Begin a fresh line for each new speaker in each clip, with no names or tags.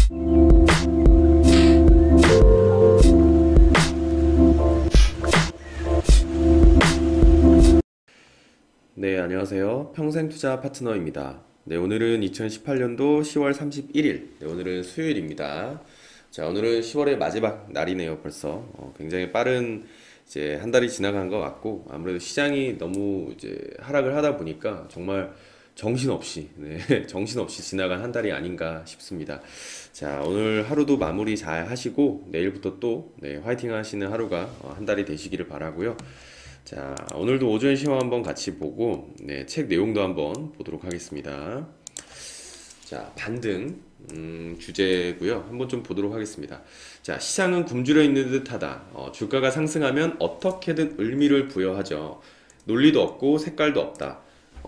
네, 안녕하세요. 평생투자 파트너입니다. 네, 오늘은 2018년도 10월 31일. 네, 오늘은 수요일입니다. 자, 오늘은 10월의 마지막 날이네요, 벌써. 굉장히 빠른 이제 한 달이 지나간 것 같고, 아무래도 시장이 너무 이제 하락을 하다 보니까 정말 정신없이, 네, 정신없이 지나간 한 달이 아닌가 싶습니다. 자, 오늘 하루도 마무리 잘 하시고, 내일부터 또, 네, 화이팅 하시는 하루가 한 달이 되시기를 바라고요. 자, 오늘도 오전 시황 한번 같이 보고, 네, 책 내용도 한번 보도록 하겠습니다. 자, 반등, 주제고요. 한번 좀 보도록 하겠습니다. 자, 시장은 굶주려 있는 듯하다. 주가가 상승하면 어떻게든 의미를 부여하죠. 논리도 없고 색깔도 없다.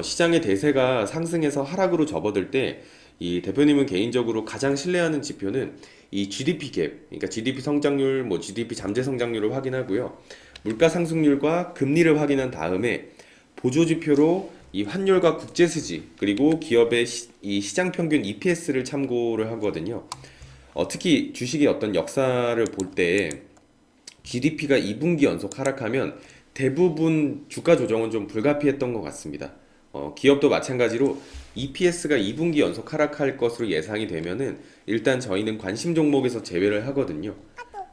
시장의 대세가 상승해서 하락으로 접어들 때, 이 대표님은 개인적으로 가장 신뢰하는 지표는 이 GDP 갭, 그러니까 GDP 성장률, 뭐 GDP 잠재 성장률을 확인하고요. 물가 상승률과 금리를 확인한 다음에 보조지표로 이 환율과 국제수지 그리고 기업의 이 시장 평균 EPS를 참고를 하거든요. 특히 주식의 어떤 역사를 볼 때 GDP가 2분기 연속 하락하면 대부분 주가 조정은 좀 불가피했던 것 같습니다. 기업도 마찬가지로 EPS가 2분기 연속 하락할 것으로 예상이 되면은 일단 저희는 관심 종목에서 제외를 하거든요.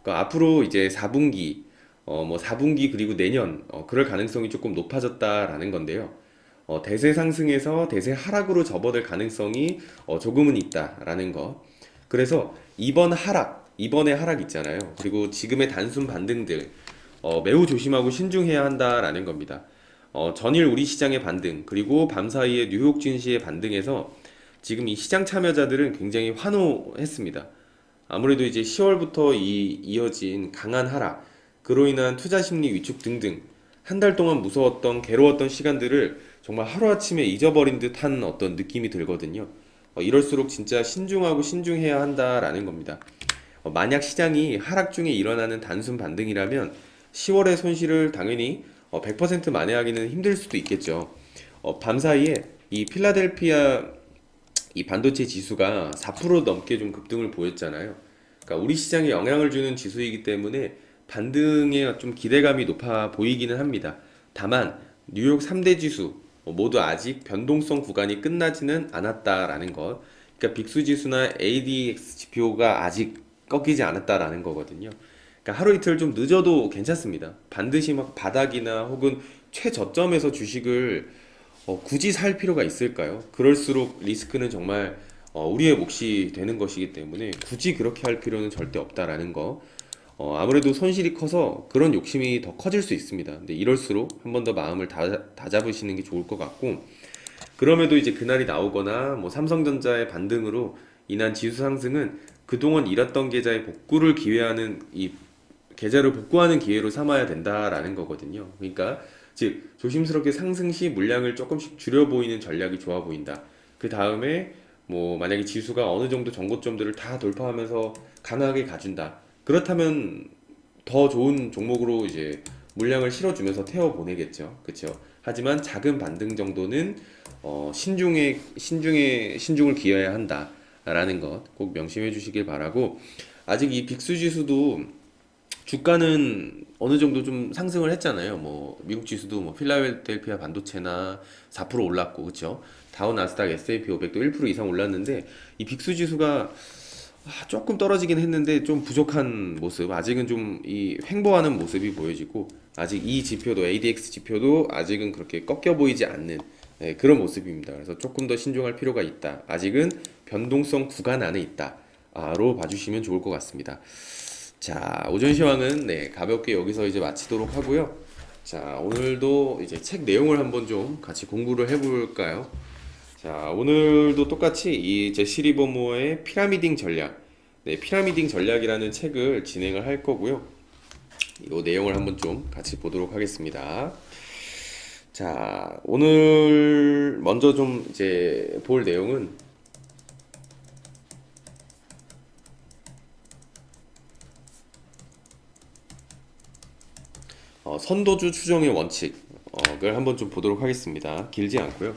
그러니까 앞으로 이제 4분기 뭐 4분기 그리고 내년 그럴 가능성이 조금 높아졌다라는 건데요. 대세 상승에서 대세 하락으로 접어들 가능성이 조금은 있다라는 거. 그래서 이번의 하락 있잖아요. 그리고 지금의 단순 반등들 매우 조심하고 신중해야 한다라는 겁니다. 전일 우리 시장의 반등 그리고 밤 사이에 뉴욕 증시의 반등에서 지금 이 시장 참여자들은 굉장히 환호했습니다. 아무래도 이제 10월부터 이어진 강한 하락 그로 인한 투자 심리 위축 등등 한 달 동안 무서웠던 괴로웠던 시간들을 정말 하루아침에 잊어버린 듯한 어떤 느낌이 들거든요. 이럴수록 진짜 신중하고 신중해야 한다라는 겁니다. 만약 시장이 하락 중에 일어나는 단순 반등이라면 10월의 손실을 당연히 100% 만회하기는 힘들 수도 있겠죠. 밤 사이에 이 필라델피아 이 반도체 지수가 4% 넘게 좀 급등을 보였잖아요. 그러니까 우리 시장에 영향을 주는 지수이기 때문에 반등에 좀 기대감이 높아 보이기는 합니다. 다만 뉴욕 3대 지수 모두 아직 변동성 구간이 끝나지는 않았다라는 것. 그러니까 빅스 지수나 ADX 지표가 아직 꺾이지 않았다라는 거거든요. 그러니까 하루 이틀 좀 늦어도 괜찮습니다. 반드시 막 바닥이나 혹은 최저점에서 주식을 굳이 살 필요가 있을까요? 그럴수록 리스크는 정말 우리의 몫이 되는 것이기 때문에 굳이 그렇게 할 필요는 절대 없다라는 거. 아무래도 손실이 커서 그런 욕심이 더 커질 수 있습니다. 근데 이럴수록 한 번 더 마음을 다잡으시는 게 좋을 것 같고, 그럼에도 이제 그날이 나오거나 뭐 삼성전자의 반등으로 인한 지수 상승은 그동안 잃었던 계좌의 복구를 기회하는 이 계좌를 복구하는 기회로 삼아야 된다라는 거거든요. 그러니까 즉 조심스럽게 상승 시 물량을 조금씩 줄여 보이는 전략이 좋아 보인다. 그 다음에 뭐 만약에 지수가 어느 정도 정고점들을 다 돌파하면서 강하게 가준다. 그렇다면 더 좋은 종목으로 이제 물량을 실어주면서 태워 보내겠죠. 그렇죠. 하지만 작은 반등 정도는 신중을 기해야 한다라는 것 꼭 명심해 주시길 바라고, 아직 이 빅스 지수도 주가는 어느 정도 좀 상승을 했잖아요. 뭐 미국 지수도 뭐 필라델피아 반도체나 4% 올랐고, 그렇죠. 다우 나스닥 S&P 500도 1% 이상 올랐는데 이 빅스 지수가 조금 떨어지긴 했는데 좀 부족한 모습, 아직은 좀 이 횡보하는 모습이 보여지고, 아직 이 지표도 ADX 지표도 아직은 그렇게 꺾여 보이지 않는 그런 모습입니다. 그래서 조금 더 신중할 필요가 있다. 아직은 변동성 구간 안에 있다로 봐주시면 좋을 것 같습니다. 자, 오전 시황은 가볍게 여기서 이제 마치도록 하고요. 자, 오늘도 이제 책 내용을 한번 좀 같이 공부를 해볼까요? 자, 오늘도 똑같이 이 제시 리버모어의 피라미딩 전략, 피라미딩 전략이라는 책을 진행을 할 거고요. 이 내용을 한번 좀 같이 보도록 하겠습니다. 자, 오늘 먼저 좀 이제 볼 내용은 선도주 추정의 원칙을 한번 좀 보도록 하겠습니다. 길지 않고요.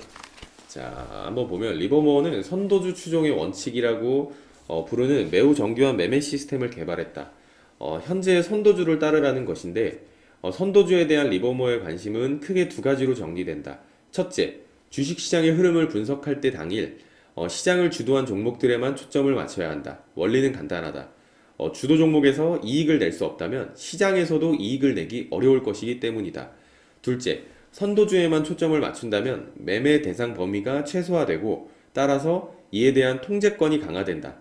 자, 한번 보면 리버모어는 선도주 추정의 원칙이라고 부르는 매우 정교한 매매 시스템을 개발했다. 현재 선도주를 따르라는 것인데 선도주에 대한 리버모어의 관심은 크게 두 가지로 정리된다. 첫째, 주식시장의 흐름을 분석할 때 당일 시장을 주도한 종목들에만 초점을 맞춰야 한다. 원리는 간단하다. 주도 종목에서 이익을 낼 수 없다면 시장에서도 이익을 내기 어려울 것이기 때문이다. 둘째, 선도주에만 초점을 맞춘다면 매매 대상 범위가 최소화되고 따라서 이에 대한 통제권이 강화된다.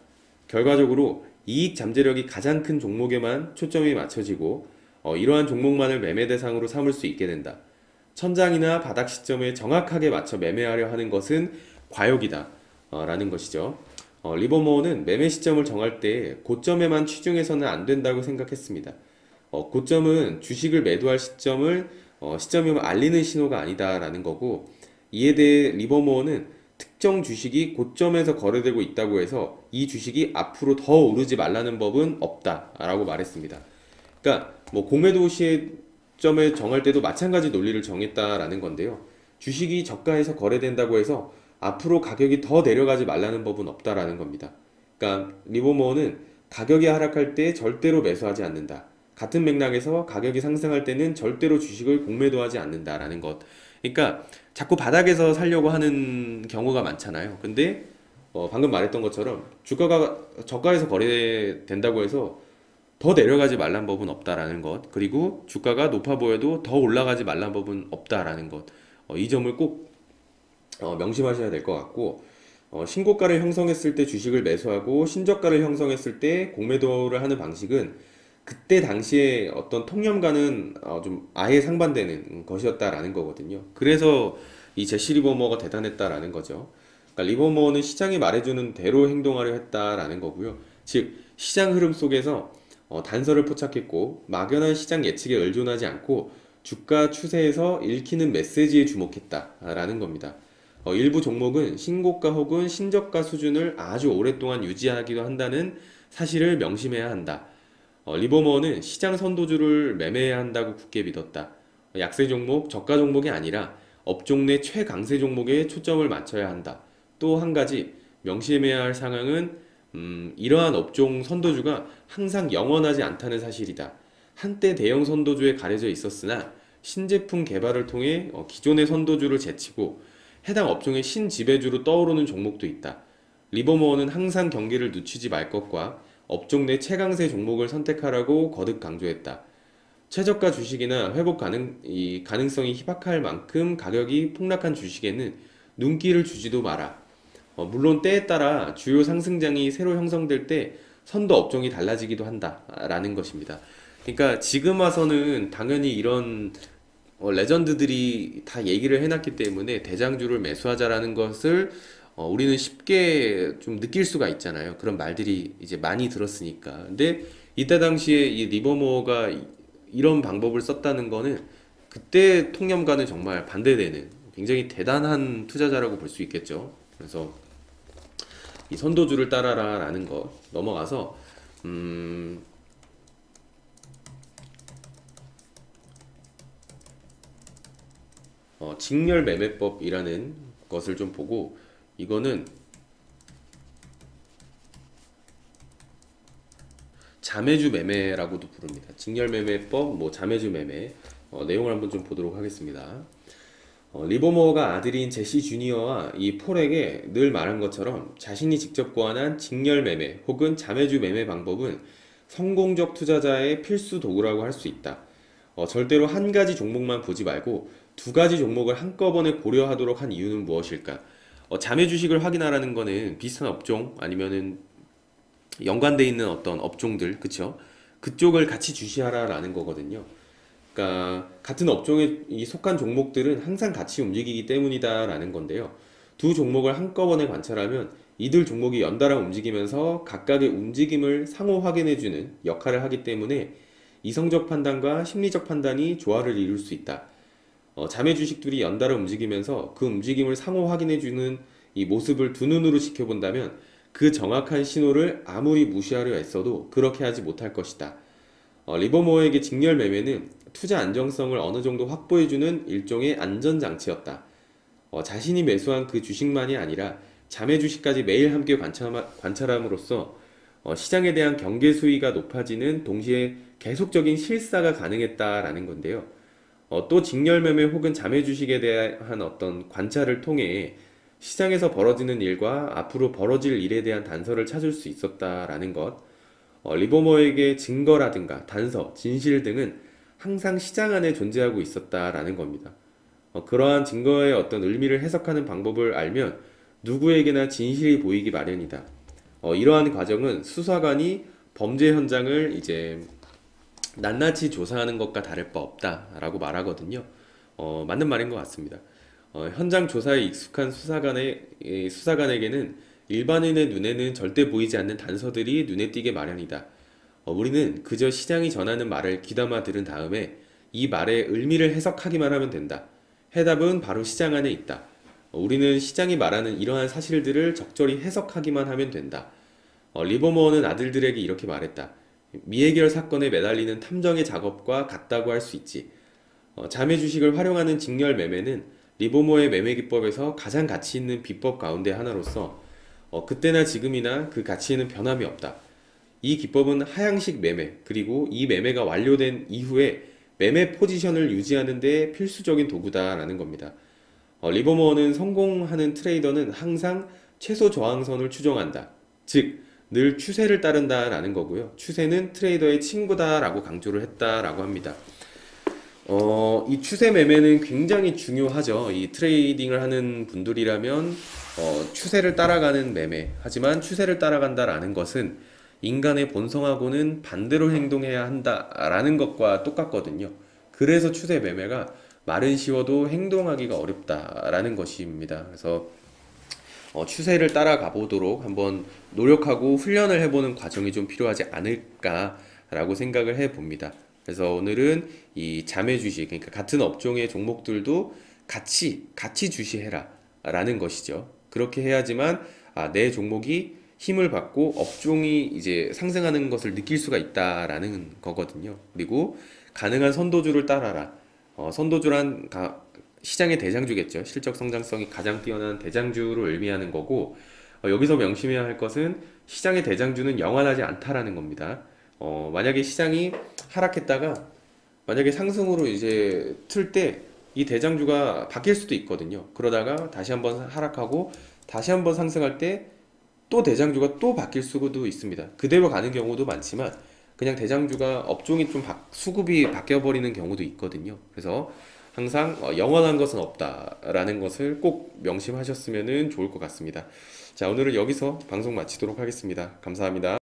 결과적으로 이익 잠재력이 가장 큰 종목에만 초점이 맞춰지고 이러한 종목만을 매매 대상으로 삼을 수 있게 된다. 천장이나 바닥 시점에 정확하게 맞춰 매매하려 하는 것은 과욕이다. 라는 것이죠. 리버모어는 매매 시점을 정할 때 고점에만 치중해서는 안 된다고 생각했습니다. 고점은 주식을 매도할 시점임을 알리는 신호가 아니다라는 거고, 이에 대해 리버모어는 특정 주식이 고점에서 거래되고 있다고 해서 이 주식이 앞으로 더 오르지 말라는 법은 없다라고 말했습니다. 그러니까 뭐 공매도 시점을 정할 때도 마찬가지 논리를 정했다라는 건데요. 주식이 저가에서 거래된다고 해서 앞으로 가격이 더 내려가지 말라는 법은 없다라는 겁니다. 그러니까 리버모어는 가격이 하락할 때 절대로 매수하지 않는다. 같은 맥락에서 가격이 상승할 때는 절대로 주식을 공매도하지 않는다라는 것. 그러니까 자꾸 바닥에서 살려고 하는 경우가 많잖아요. 근데 방금 말했던 것처럼 주가가 저가에서 거래된다고 해서 더 내려가지 말란 법은 없다라는 것. 그리고 주가가 높아 보여도 더 올라가지 말란 법은 없다라는 것. 이 점을 꼭 명심하셔야 될 것 같고, 신고가를 형성했을 때 주식을 매수하고 신저가를 형성했을 때 공매도를 하는 방식은 그때 당시에 어떤 통념과는 좀 아예 상반되는 것이었다라는 거거든요. 그래서 이 제시 리버모어가 대단했다라는 거죠. 그러니까 리버모어는 시장이 말해주는 대로 행동하려 했다라는 거고요. 즉 시장 흐름 속에서 단서를 포착했고 막연한 시장 예측에 의존하지 않고 주가 추세에서 읽히는 메시지에 주목했다라는 겁니다. 일부 종목은 신고가 혹은 신저가 수준을 아주 오랫동안 유지하기도 한다는 사실을 명심해야 한다. 리버모어는 시장 선도주를 매매해야 한다고 굳게 믿었다. 약세 종목, 저가 종목이 아니라 업종 내 최강세 종목에 초점을 맞춰야 한다. 또 한 가지 명심해야 할 상황은 이러한 업종 선도주가 항상 영원하지 않다는 사실이다. 한때 대형 선도주에 가려져 있었으나 신제품 개발을 통해 기존의 선도주를 제치고 해당 업종의 신지배주로 떠오르는 종목도 있다. 리버모어는 항상 경기를 늦추지 말 것과 업종 내 최강세 종목을 선택하라고 거듭 강조했다. 최저가 주식이나 이 가능성이 희박할 만큼 가격이 폭락한 주식에는 눈길을 주지도 마라. 물론 때에 따라 주요 상승장이 새로 형성될 때 선도 업종이 달라지기도 한다라는 것입니다. 그러니까 지금 와서는 당연히 이런 레전드들이 다 얘기를 해놨기 때문에 대장주를 매수하자라는 것을 우리는 쉽게 좀 느낄 수가 있잖아요. 그런 말들이 이제 많이 들었으니까. 근데 이때 당시에 이 리버모어가 이런 방법을 썼다는 거는 그때 통념과는 정말 반대되는 굉장히 대단한 투자자라고 볼 수 있겠죠. 그래서 이 선도주를 따라라 라는 거 넘어가서 직렬 매매법이라는 것을 좀 보고, 이거는 자매주 매매라고도 부릅니다. 직렬 매매법, 뭐 자매주 매매, 내용을 한번 좀 보도록 하겠습니다. 리버모어가 아들인 제시 주니어와 이 폴에게 늘 말한 것처럼 자신이 직접 고안한 직렬 매매 혹은 자매주 매매 방법은 성공적 투자자의 필수 도구라고 할 수 있다. 절대로 한 가지 종목만 보지 말고 두 가지 종목을 한꺼번에 고려하도록 한 이유는 무엇일까? 자매 주식을 확인하라는 거는 비슷한 업종 아니면은 연관돼 있는 어떤 업종들, 그쵸? 그쪽을 같이 주시하라라는 거거든요. 그러니까 같은 업종에 속한 종목들은 항상 같이 움직이기 때문이다라는 건데요. 두 종목을 한꺼번에 관찰하면 이들 종목이 연달아 움직이면서 각각의 움직임을 상호 확인해주는 역할을 하기 때문에 이성적 판단과 심리적 판단이 조화를 이룰 수 있다. 자매 주식들이 연달아 움직이면서 그 움직임을 상호 확인해주는 이 모습을 두 눈으로 지켜본다면 그 정확한 신호를 아무리 무시하려 애써도 그렇게 하지 못할 것이다. 리버모어에게 직렬 매매는 투자 안정성을 어느 정도 확보해주는 일종의 안전장치였다. 자신이 매수한 그 주식만이 아니라 자매 주식까지 매일 함께 관찰함으로써 시장에 대한 경계 수위가 높아지는 동시에 계속적인 실사가 가능했다라는 건데요. 또 직렬 매매 혹은 자매 주식에 대한 어떤 관찰을 통해 시장에서 벌어지는 일과 앞으로 벌어질 일에 대한 단서를 찾을 수 있었다라는 것. 리버머에게 증거라든가 단서, 진실 등은 항상 시장 안에 존재하고 있었다라는 겁니다. 그러한 증거의 어떤 의미를 해석하는 방법을 알면 누구에게나 진실이 보이기 마련이다. 이러한 과정은 수사관이 범죄 현장을 이제 낱낱이 조사하는 것과 다를 바 없다라고 말하거든요. 맞는 말인 것 같습니다. 현장 조사에 익숙한 수사관에게는 일반인의 눈에는 절대 보이지 않는 단서들이 눈에 띄게 마련이다. 우리는 그저 시장이 전하는 말을 귀담아 들은 다음에 이 말의 의미를 해석하기만 하면 된다. 해답은 바로 시장 안에 있다. 우리는 시장이 말하는 이러한 사실들을 적절히 해석하기만 하면 된다. 리버모어는 아들들에게 이렇게 말했다. 미해결 사건에 매달리는 탐정의 작업과 같다고 할 수 있지. 자매 주식을 활용하는 직렬 매매는 리버모어의 매매 기법에서 가장 가치 있는 비법 가운데 하나로서 그때나 지금이나 그 가치에는 변함이 없다. 이 기법은 하향식 매매, 그리고 이 매매가 완료된 이후에 매매 포지션을 유지하는 데 필수적인 도구다라는 겁니다. 리버모어는 성공하는 트레이더는 항상 최소 저항선을 추정한다. 즉, 늘 추세를 따른다라는 거고요. 추세는 트레이더의 친구다라고 강조를 했다라고 합니다. 이 추세 매매는 굉장히 중요하죠. 이 트레이딩을 하는 분들이라면 추세를 따라가는 매매. 하지만 추세를 따라간다라는 것은 인간의 본성하고는 반대로 행동해야 한다라는 것과 똑같거든요. 그래서 추세 매매가 말은 쉬워도 행동하기가 어렵다라는 것입니다. 그래서 추세를 따라가 보도록 한번 노력하고 훈련을 해보는 과정이 좀 필요하지 않을까라고 생각을 해봅니다. 그래서 오늘은 이 자매 주식, 그러니까 같은 업종의 종목들도 같이 주시해라 라는 것이죠. 그렇게 해야지만 내 종목이 힘을 받고 업종이 이제 상승하는 것을 느낄 수가 있다라는 거거든요. 그리고 가능한 선도주를 따라라. 선도주란 시장의 대장주겠죠. 실적 성장성이 가장 뛰어난 대장주를 의미하는 거고, 여기서 명심해야 할 것은 시장의 대장주는 영원하지 않다라는 겁니다. 만약에 시장이 하락했다가 만약에 상승으로 이제 틀 때 이 대장주가 바뀔 수도 있거든요. 그러다가 다시 한번 하락하고 다시 한번 상승할 때 또 대장주가 또 바뀔 수도 있습니다. 그대로 가는 경우도 많지만 그냥 대장주가 업종이 좀 수급이 바뀌어 버리는 경우도 있거든요. 그래서 항상 영원한 것은 없다라는 것을 꼭 명심하셨으면 좋을 것 같습니다. 자, 오늘은 여기서 방송 마치도록 하겠습니다. 감사합니다.